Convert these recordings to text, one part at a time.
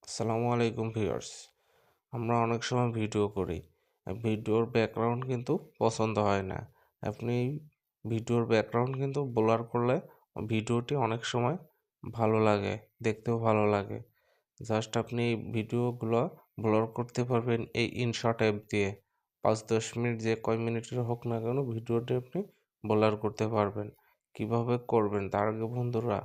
আসসালামু আলাইকুম ভিউয়ার্স। আমরা অনেক সময় ভিডিও করি, ভিডিওর ব্যাকগ্রাউন্ড কিন্তু পছন্দ হয় না। আপনি ভিডিওর ব্যাকগ্রাউন্ড কিন্তু ব্লার করলে ভিডিওটি অনেক সময় ভালো লাগে, দেখতেও ভালো লাগে। জাস্ট আপনি এই ভিডিওগুলো ব্লার করতে পারবেন এই ইনশট অ্যাপ দিয়ে। 5-10 মিনিট যে কয় মিনিটের হোক না কেন ভিডিওটি আপনি ব্লার করতে পারবেন। কিভাবে করবেন তার আগে বন্ধুরা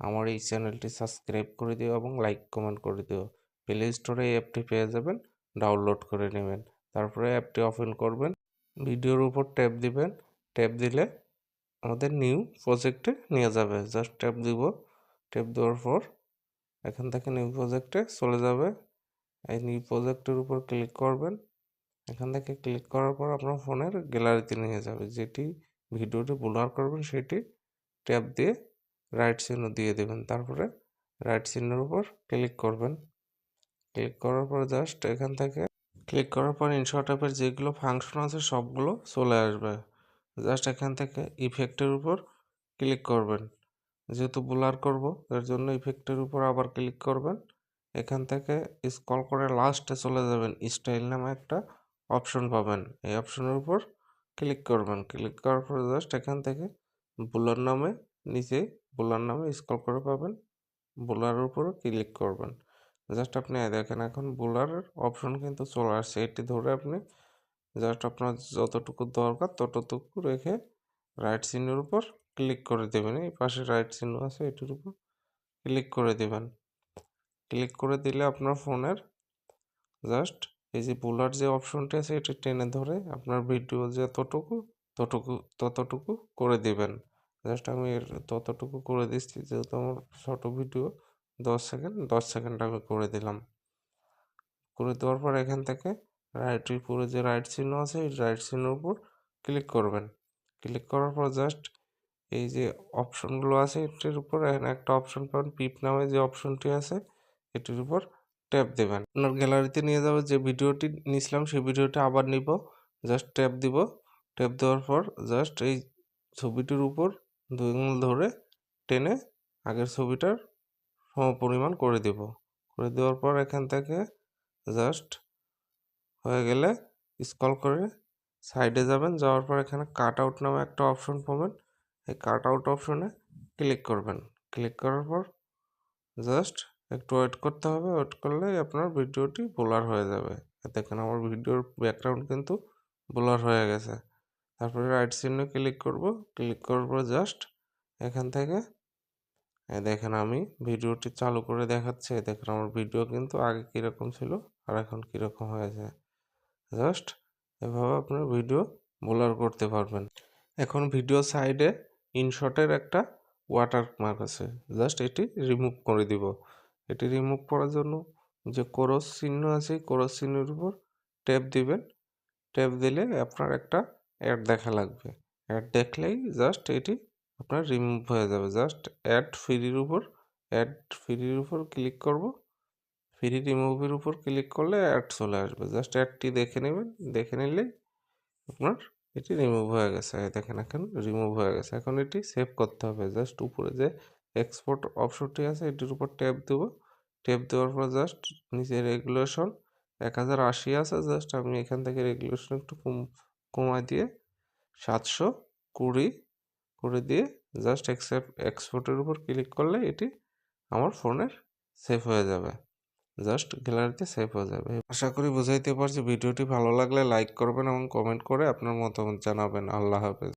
আমার এই চ্যানেলটি সাবস্ক্রাইব করে দিও এবং লাইক কমেন্ট করে দিও। প্লে স্টোরে এই অ্যাপটি পেয়ে যাবেন, ডাউনলোড করে নেবেন। তারপরে অ্যাপটি ওপেন করবেন, ভিডিওর উপর ট্যাপ দিবেন। ট্যাপ দিলে আমাদের নিউ প্রজেক্টে নিয়ে যাবে। জাস্ট ট্যাপ দিব, ট্যাপ দেওয়ার পর এখান থেকে নিউ প্রজেক্টে চলে যাবে। এই নিউ প্রজেক্টের উপর ক্লিক করবেন। এখান থেকে ক্লিক করার পর আপনার ফোনের গ্যালারিতে নিয়ে যাবে। যেটি ভিডিওটি ব্লার করবেন সেটি ট্যাপ দিয়ে রাইট চিহ্ন দিয়ে দেবেন। তারপরে রাইট চিহ্নের উপর ক্লিক করবেন। ক্লিক করার পর জাস্ট এখান থেকে ক্লিক করার পর ইনশট অ্যাপের যেগুলো ফাংশন আছে সবগুলো চলে আসবে। জাস্ট এখান থেকে ইফেক্টের উপর ক্লিক করবেন। যেহেতু ব্লার করব এর জন্য ইফেক্টের উপর আবার ক্লিক করবেন। এখান থেকে স্ক্রল করে লাস্টে চলে যাবেন, স্টাইল নামে একটা অপশন পাবেন। এই অপশনের উপর ক্লিক করবেন। ক্লিক করার পর জাস্ট এখান থেকে ব্লার নামে নিচে ব্লার নামে স্ক্রল করে পাবেন, ব্লারের উপরে ক্লিক করবেন। জাস্ট আপনি দেখেন এখন ব্লারের অপশন কিন্তু চলে আসছে। এটি ধরে আপনি জাস্ট আপনার যতটুকু দরকার ততটুকু রেখে রাইট চিহ্নের উপর ক্লিক করে দেবেন। এই পাশে রাইট চিহ্ন আছে এটির উপর ক্লিক করে দেবেন। ক্লিক করে দিলে আপনার ফোনের জাস্ট এই যে ব্লার যে অপশনটি আছে এটি টেনে ধরে আপনার ভিডিও যতটুকু ততটুকু করে দিবেন। জাস্ট আমি ততটুকু করে দিচ্ছি, যেহেতু আমার ছোট ভিডিও 10 সেকেন্ড আমি করে দিলাম। করে দেওয়ার পর এখান থেকে রাইটের উপরে যে রাইট চিহ্ন আছে এই রাইট চিহ্নের উপর ক্লিক করবেন। ক্লিক করার পর জাস্ট এই যে অপশনগুলো আছে এটির উপর এখানে একটা অপশন পাবেন, পিপ নামে যে অপশনটি আছে এটির উপর ট্যাপ দেবেন। আপনার গ্যালারিতে নিয়ে যাবে, যে ভিডিওটি নিয়েছিলাম সেই ভিডিওটি আবার নিব। জাস্ট ট্যাপ দিব। ট্যাপ দেওয়ার পর জাস্ট এই ছবিটির উপর 2 আঙুল ধরে টেনে আগের ছবিটার সমপরিমাণ করে দেব। করে দেওয়ার পর এখান থেকে জাস্ট হয়ে গেলে স্ক্রল করে সাইডে যাবেন। যাওয়ার পর এখানে কাট আউট নামে একটা অপশন পাবেন। এই কাট আউট অপশনে ক্লিক করবেন। ক্লিক করার পর জাস্ট একটু ওয়েট করতে হবে। ওয়েট করলেই আপনার ভিডিওটি ব্লার হয়ে যাবে। দেখেন আমার ভিডিওর ব্যাকগ্রাউন্ড কিন্তু ব্লার হয়ে গেছে। তারপরে রাইট চিহ্নে ক্লিক করব। ক্লিক করার পর জাস্ট এখান থেকে দেখেন আমি ভিডিওটি চালু করে দেখাচ্ছি। দেখেন আমার ভিডিও কিন্তু আগে কীরকম ছিল আর এখন কীরকম হয়েছে। জাস্ট এভাবে আপনার ভিডিও ব্লার করতে পারবেন। এখন ভিডিও সাইডে ইনশটের একটা ওয়াটারমার্ক আছে, জাস্ট এটি রিমুভ করে দিব। এটি রিমুভ করার জন্য যে ক্রস চিহ্ন আছে ক্রস চিহ্নের উপর ট্যাপ দিবেন। ট্যাপ দিলে আপনার একটা অ্যাড দেখা লাগবে। অ্যাড দেখলেই জাস্ট এটি আপনার রিমুভ হয়ে যাবে। জাস্ট অ্যাড ফ্রির উপর ক্লিক করব। ফ্রি রিমুভের উপর ক্লিক করলে অ্যাড চলে আসবে। জাস্ট অ্যাডটি দেখে নেবেন। দেখে নিলেই আপনার এটি রিমুভ হয়ে গেছে। দেখেন এখন রিমুভ হয়ে গেছে। এখন এটি সেভ করতে হবে। জাস্ট উপরে যে এক্সপোর্ট অপশনটি আছে এটির উপর ট্যাপ দেব। ট্যাপ দেওয়ার পর জাস্ট নিচে রেগুলেশন 1080 আছে। জাস্ট আমি এখান থেকে রেগুলেশন একটু কমায় দিয়ে 720 করে দিয়ে জাস্ট এক্সপোর্টের উপর ক্লিক করলে এটি আমার ফোনের সেভ হয়ে যাবে। জাস্ট গ্যালারিতে সেভ হয়ে যাবে। আশা করি বুঝাইতে পারছি। ভিডিওটি ভালো লাগলে লাইক করবেন এবং কমেন্ট করে আপনার মতামত জানাবেন। আল্লাহ হাফেজ।